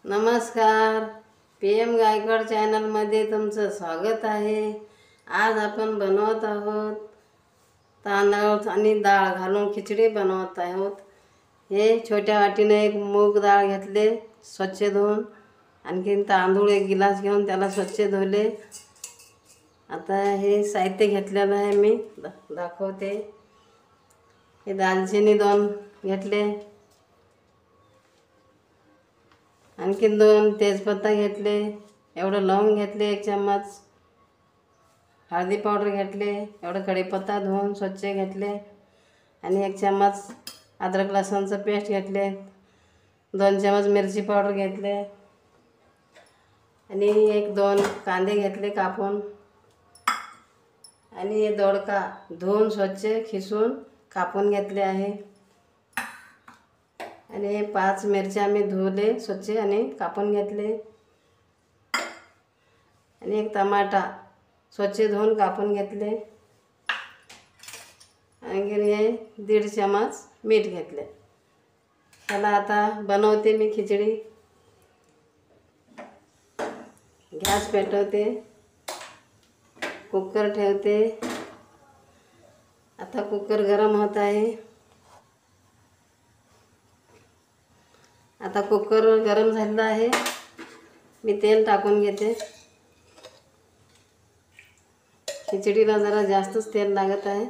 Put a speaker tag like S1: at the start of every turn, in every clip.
S1: नमस्कार. PM गायकवाड चॅनलमध्ये तुमचं स्वागत आहे. आज आपण बनवत आहोत तांदूळ आणि डाळ घालून खिचडी बनवत आहोत. हे छोट्या वाटीने एक मूग डाळ घेतले, स्वच्छ धुवून. आणखीन तांदूळ एक गिलास घेऊन त्याला स्वच्छ धुवले. आता हे साहित्य घेतलेलं आहे, मी दाखवते. हे दालचिनी 2 घेतले, आणखीन 2 तेजपत्ता घेतले, एवढं लवंग घेतले, 1 चम्मच हळदी पावडर घेतले, एवढं कढीपत्ता धुवून स्वच्छ घेतले, आणि 1 चम्मच अद्रक लसूणचं पेस्ट घेतले, 2 चम्मच मिरची पावडर घेतले, आणि 1-2 कांदे घेतले कापून, आणि हे दोडका धुवून स्वच्छ खिसून कापून घेतले आहे, आणि हे 5 मिरच्या मी धुवले स्वच्छ आणि कापून घेतले, आणि 1 टमाटा स्वच्छ धुवून कापून घेतले, आणखी हे 1.5 चम्मच मीठ घेतले. त्याला आता बनवते मी खिचडी. गॅस पेटवते, कुकर ठेवते. आता कुकर गरम होत आहे. आता कुकर गरम झालेला आहे. मी तेल टाकून घेते. खिचडीला जरा जास्तच तेल लागत आहे.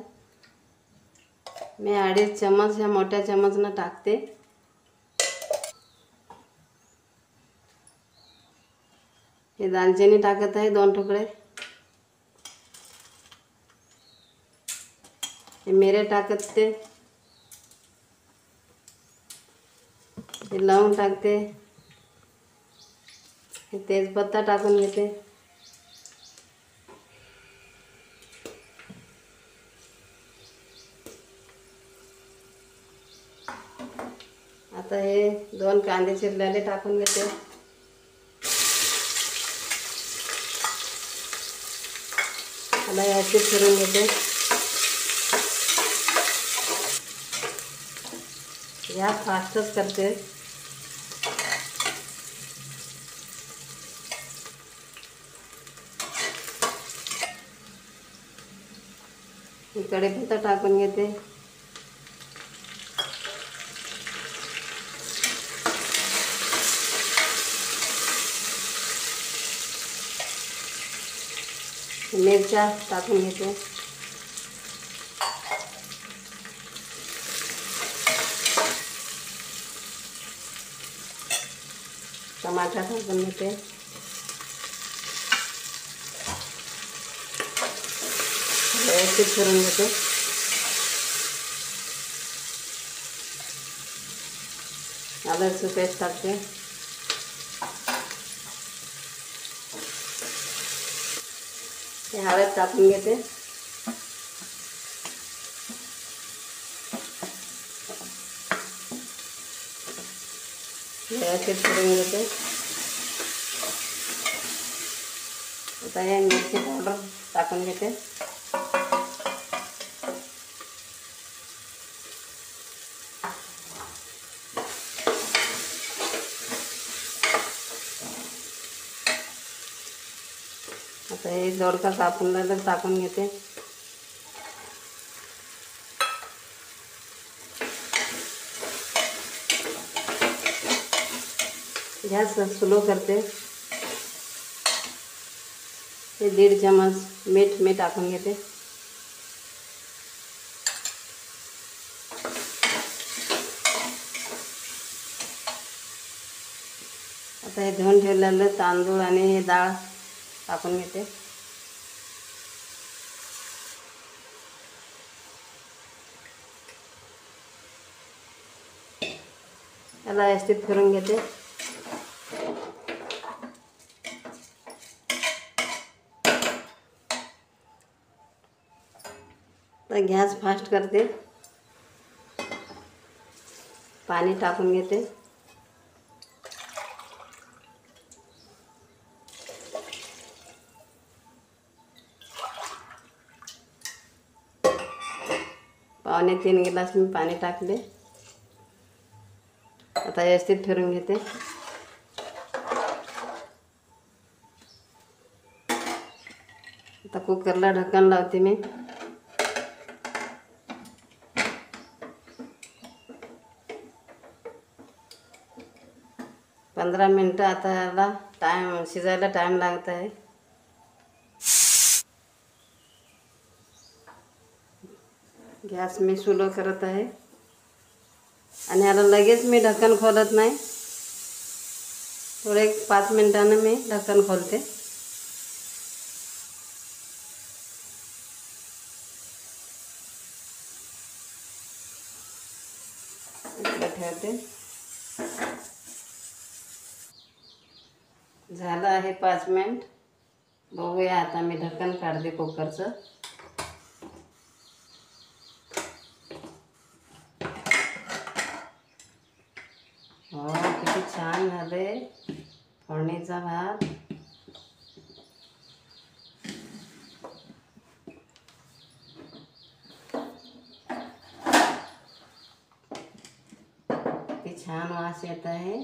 S1: मी 2.5 चम्मच ह्या मोठ्या चम्मचनं टाकते. हे दालचिनी टाकत आहे 2 तुकडे. हे मिरे टाकते. हे लवंग टाकते. हे तेजपत्ता टाकून घेते. आता हे 2 कांदे चिरलेले टाकून घेते. आता याची फिरून घेते. गॅस फास्टच करते. कढीपत्ता टाकून घेते. मिरच्या टाकून घेते. टमाटर टाकून घेते. व्यवस्थित करून घेते. आलंचं पेस्ट टाकते. हे हळद टाकून घेते. व्यवस्थित करून घेते. आता हे मिरची पावडर टाकून घेते. आता हे दोडका कापून टाकून घेते. गॅस स्लो करते. हे 1.5 चम्मच मीठ मी टाकून घेते. आता हे धुवून ठेवलेलं तांदूळ आणि हे डाळ टाकून घेते. त्याला व्यवस्थित फिरून घेते. तर गॅस फास्ट करते. पाणी टाकून घेते. पावणे 3 गिलास मी पाणी टाकले. आता व्यवस्थित फिरून घेते. आता कुकरला ढक्कन लावते मी. 15 मिनटं आता ह्याला शिजायला टाईम लागत आहे. गॅस मी स्लो करत आहे आणि ह्याला लगेच मी ढक्कन खोलत नाही. थोडे 5 मिनिटानं मी ढक्कन खोलते. इकडे ठेवते. झालं आहे 5 मिनिट. बघूया आता मी ढक्कन काढते कुकरचं. हो, किती छान झाले फोडणीचा भात. किती छान वास येत आहे.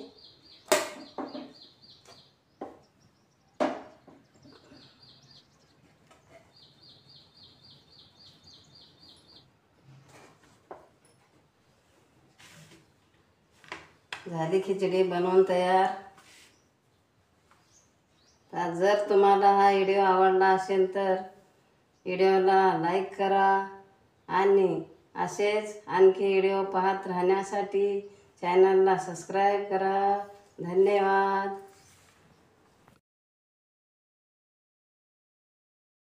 S1: झाली खिचडी बनवून तयार. तर जर तुम्हाला हा व्हिडिओ आवडला असेल तर व्हिडिओला लाईक करा आणि असेच आणखी व्हिडिओ पाहत राहण्यासाठी चॅनलला सबस्क्राईब करा. धन्यवाद.